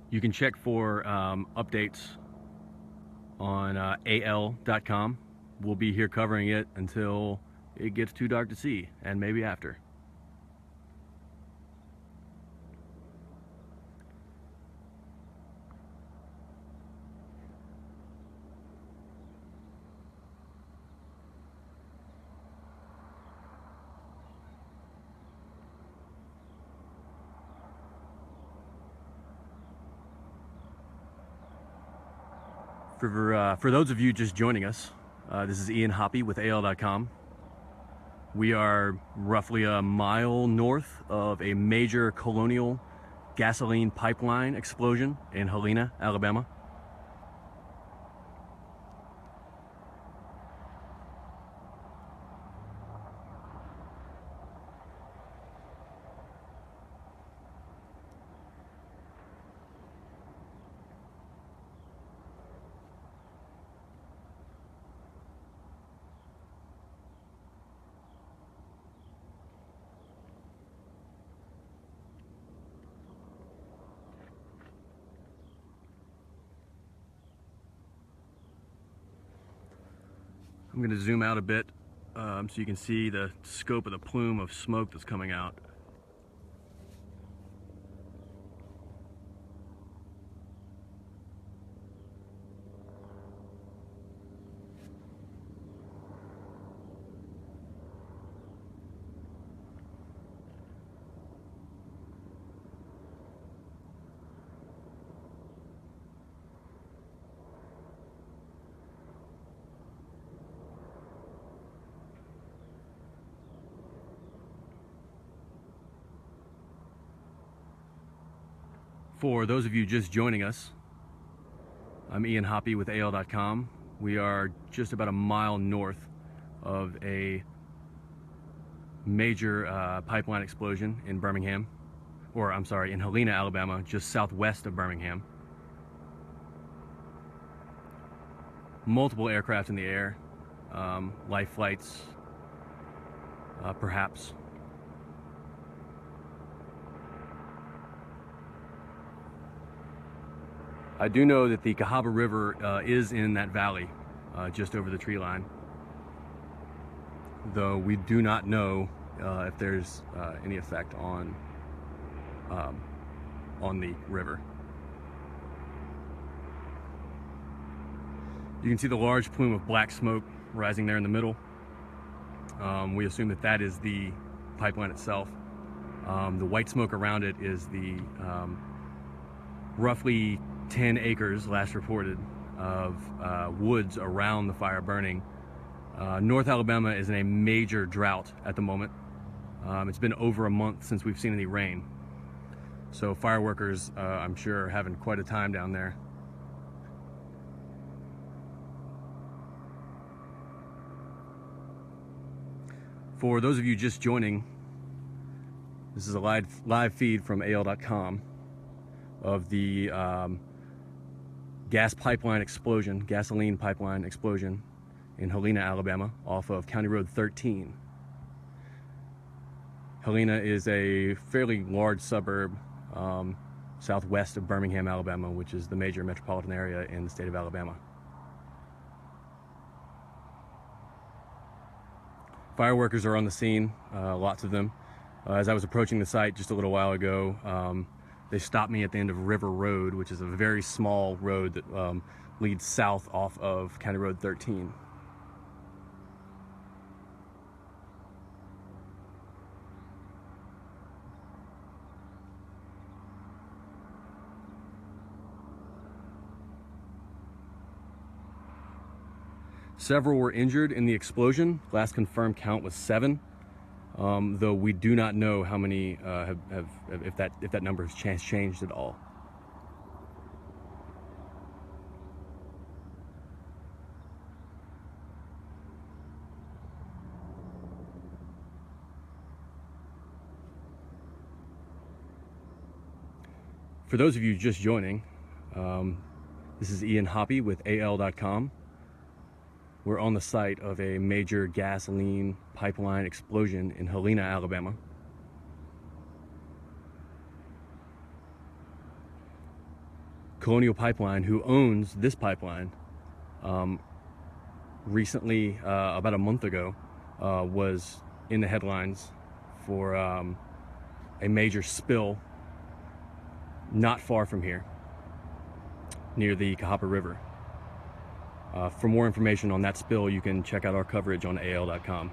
You can check for updates on AL.com. We'll be here covering it until it gets too dark to see, and maybe after. For those of you just joining us, this is Ian Hoppy with AL.com. We are roughly a mile north of a major Colonial gasoline pipeline explosion in Helena, Alabama. I'm going to zoom out a bit so you can see the scope of the plume of smoke that's coming out. For those of you just joining us, I'm Ian Hoppy with AL.com. We are just about a mile north of a major pipeline explosion in Birmingham, or I'm sorry, in Helena, Alabama, just southwest of Birmingham. Multiple aircraft in the air, life flights, perhaps. I do know that the Cahaba River is in that valley, just over the tree line, though we do not know if there's any effect on the river. You can see the large plume of black smoke rising there in the middle. We assume that that is the pipeline itself. The white smoke around it is the roughly 10 acres, last reported, of woods around the fire burning. North Alabama is in a major drought at the moment. It's been over a month since we've seen any rain. So fire workers, I'm sure, are having quite a time down there. For those of you just joining, this is a live feed from AL.com of the gasoline pipeline explosion in Helena, Alabama, off of County Road 13. Helena is a fairly large suburb southwest of Birmingham, Alabama, which is the major metropolitan area in the state of Alabama. Fire workers are on the scene, lots of them. As I was approaching the site just a little while ago, they stopped me at the end of River Road, which is a very small road that leads south off of County Road 13. Several were injured in the explosion. Last confirmed count was 7, though we do not know how many if that number has changed at all. For those of you just joining, this is Ian Hoppy with AL.com. We're on the site of a major gasoline pipeline explosion in Helena, Alabama. Colonial Pipeline, who owns this pipeline, recently, about a month ago, was in the headlines for a major spill not far from here, near the Cahapa River. For more information on that spill, you can check out our coverage on AL.com.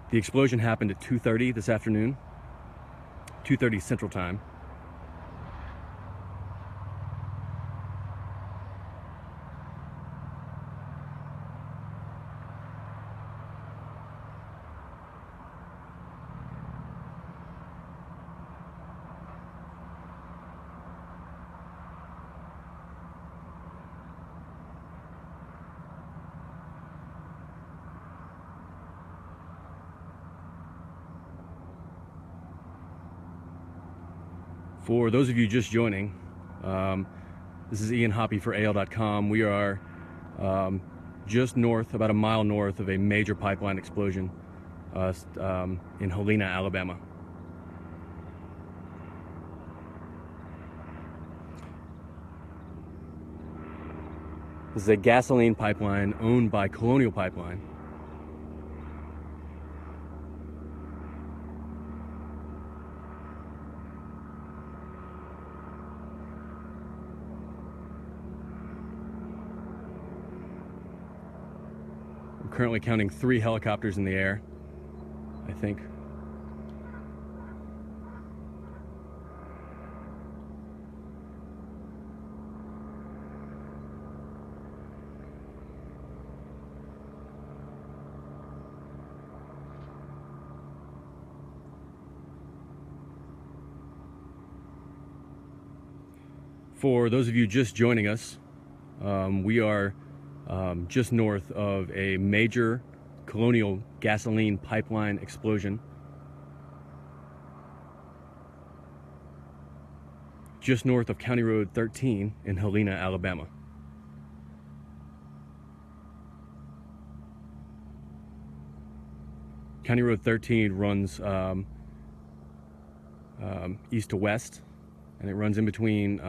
The explosion happened at 2:30 this afternoon, 2:30 Central Time. For those of you just joining, this is Ian Hoppy for AL.com. We are just north, about a mile north of a major pipeline explosion in Helena, Alabama. This is a gasoline pipeline owned by Colonial Pipeline. Currently counting 3 helicopters in the air, I think. For those of you just joining us, we are just north of a major Colonial gasoline pipeline explosion, just north of County Road 13 in Helena, Alabama. County Road 13 runs east to west, and it runs in between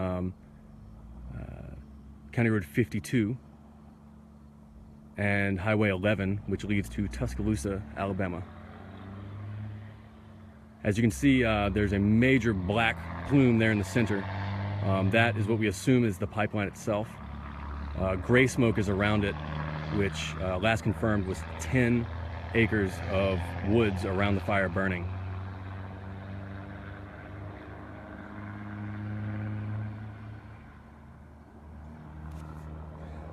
County Road 52 and Highway 11, which leads to Tuscaloosa, Alabama. As you can see, there's a major black plume there in the center. That is what we assume is the pipeline itself. Gray smoke is around it, which last confirmed was 10 acres of woods around the fire burning.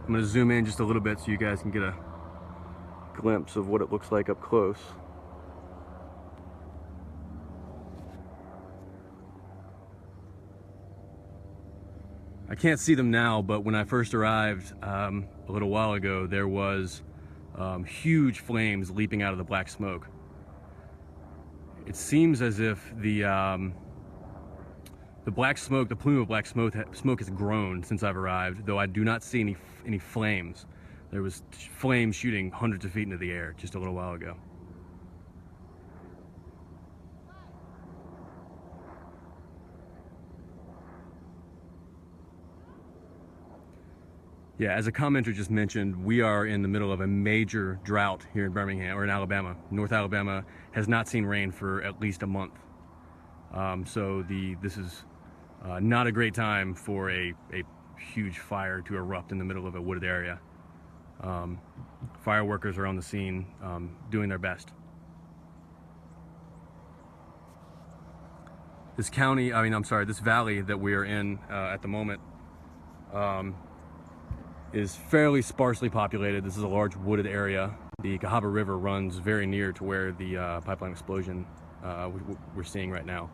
I'm going to zoom in just a little bit so you guys can get a glimpse of what it looks like up close. I can't see them now, but when I first arrived a little while ago, there was huge flames leaping out of the black smoke. It seems as if the black smoke, the plume of black smoke has grown since I've arrived, though I do not see any flames. There was flames shooting hundreds of feet into the air just a little while ago. Yeah, as a commenter just mentioned, we are in the middle of a major drought here in Birmingham, or in Alabama. North Alabama has not seen rain for at least a month. So this is not a great time for a huge fire to erupt in the middle of a wooded area. Fire workers are on the scene doing their best. This valley that we are in at the moment is fairly sparsely populated. This is a large wooded area. The Cahaba River runs very near to where the pipeline explosion we're seeing right now.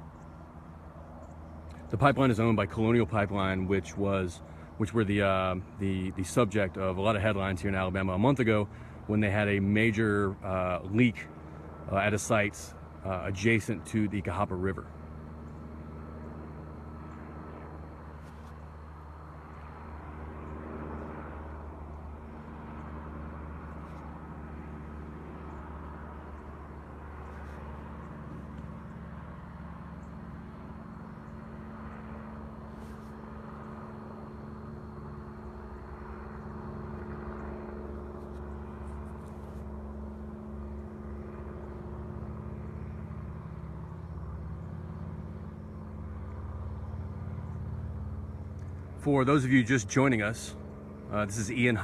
The pipeline is owned by Colonial Pipeline, which were the subject of a lot of headlines here in Alabama a month ago when they had a major leak at a site adjacent to the Cahaba River. For those of you just joining us, this is Ian